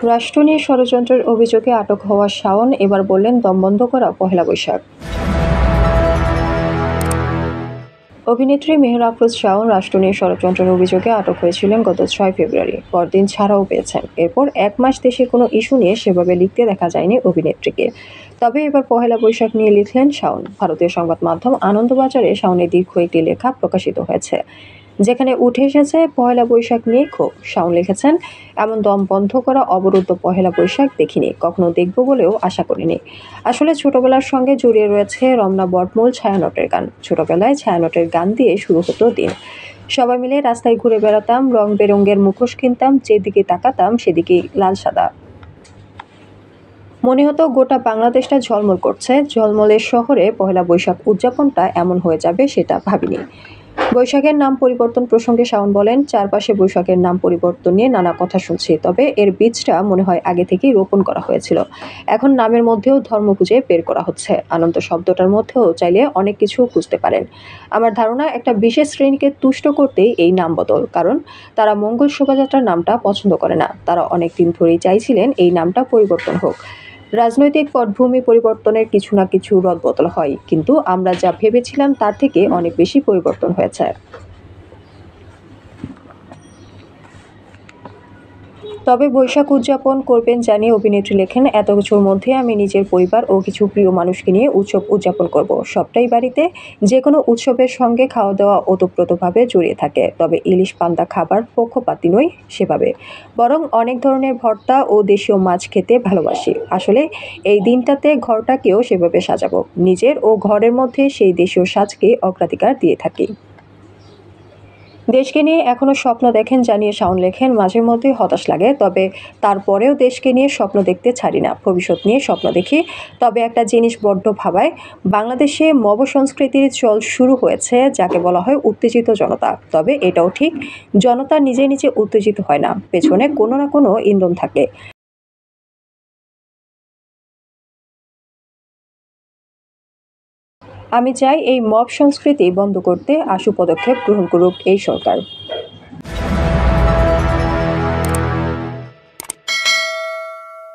রাষ্ট্র নিয়ে ষড়যন্ত্রের অভিযোগে আটক হওয়া শাওন এবার বললেন দম বন্ধ করা পহেলা বৈশাখ। অভিনেত্রী মেহর আফরোজ শাওন রাষ্ট্র নিয়ে ষড়যন্ত্রের অভিযোগে আটক হয়েছিলেন গত 6 ফেব্রুয়ারি। পরদিন ছাড়াও পেয়েছেন। এরপর 1 মাস দেশের কোনো ইস্যু নিয়ে সেভাবে লিখতে দেখা যায়নি অভিনেত্রীকে। তবে এবার পহেলা বৈশাখ নিয়ে লিখলেন শাওন। ভারতীয় সংবাদ মাধ্যম আনন্দবাজারে শাওনের দীর্ঘ একটি লেখা প্রকাশিত হয়েছে, যেখানে উঠে এসেছে পহেলা বৈশাখ নিয়ে ক্ষোভ। শাওন লিখেছেন, এমন দম বন্ধ করা অবরুদ্ধ পহেলা বৈশাখ দেখিনি, কখনো দেখব বলেও আশা করিনি। আসলে ছোটবেলার সঙ্গে জড়িয়ে রয়েছে রমনা বটমূল ছায়ানটের গান। ছোটবেলায় ছায়ানটের গান দিয়ে শুরু হতো দিন। সবাই মিলে রাস্তায় ঘুরে বেড়াতাম, রং বেরঙের মুখোশ কিনতাম, যেদিকে তাকাতাম সেদিকেই লাল সাদা। মনে হতো গোটা বাংলাদেশটা ঝলমল করছে। ঝলমলের শহরে পহেলা বৈশাখ উদযাপনটা এমন হয়ে যাবে সেটা ভাবিনি। বৈশাখের নাম পরিবর্তন প্রসঙ্গে শাওন বলেন, চারপাশে বৈশাখের নাম পরিবর্তন নিয়ে নানা কথা শুনছি, তবে এর বীজটা মনে হয় আগে থেকেই রোপণ করা হয়েছিল। এখন নামের মধ্যেও ধর্ম খুঁজে বের করা হচ্ছে। আনন্দ শব্দটার মধ্যেও চাইলে অনেক কিছু খুঁজতে পারেন। আমার ধারণা একটা বিশেষ শ্রেণীকে তুষ্ট করতেই এই নাম বদল, কারণ তারা মঙ্গল শোভাযাত্রার নামটা পছন্দ করে না। তারা অনেকদিন ধরেই চাইছিলেন এই নামটা পরিবর্তন হোক। রাজনৈতিক পটভূমি পরিবর্তনের কিছু না কিছু রদবদল হয়, কিন্তু আমরা যা ভেবেছিলাম তার থেকে অনেক বেশি পরিবর্তন হয়েছে। তবে বৈশাখ উদযাপন করবেন জানিয়ে অভিনেত্রী লেখেন, এত কিছুর মধ্যে আমি নিজের পরিবার ও কিছু প্রিয় মানুষকে নিয়ে উৎসব উদযাপন করব। সবটাই বাড়িতে। যে কোনো উৎসবের সঙ্গে খাওয়া দাওয়া ওতপ্রোতভাবে জড়িয়ে থাকে। তবে ইলিশ পান্তা খাবার পক্ষপাতী নই সেভাবে, বরং অনেক ধরনের ভর্তা ও দেশীয় মাছ খেতে ভালোবাসি। আসলে এই দিনটাতে ঘরটাকেও সেভাবে সাজাবো। নিজের ও ঘরের মধ্যে সেই দেশীয় সাজকে অগ্রাধিকার দিয়ে থাকি। দেশকে নিয়ে এখনো স্বপ্ন দেখেন জানিয়ে শাওন লেখেন, মাঝে মধ্যে হতাশ লাগে, তবে তারপরেও দেশকে নিয়ে স্বপ্ন দেখতে ছাড়ি না। ভবিষ্যৎ নিয়ে স্বপ্ন দেখি। তবে একটা জিনিস বড্ড ভাবায়, বাংলাদেশে মব সংস্কৃতির চল শুরু হয়েছে, যাকে বলা হয় উত্তেজিত জনতা। তবে এটাও ঠিক, জনতা নিজে নিজে উত্তেজিত হয় না, পেছনে কোনো না কোনো ইন্ধন থাকে। আমি চাই এই মব সংস্কৃতি বন্ধ করতে আশু পদক্ষেপ গ্রহণ করুক এই সরকার।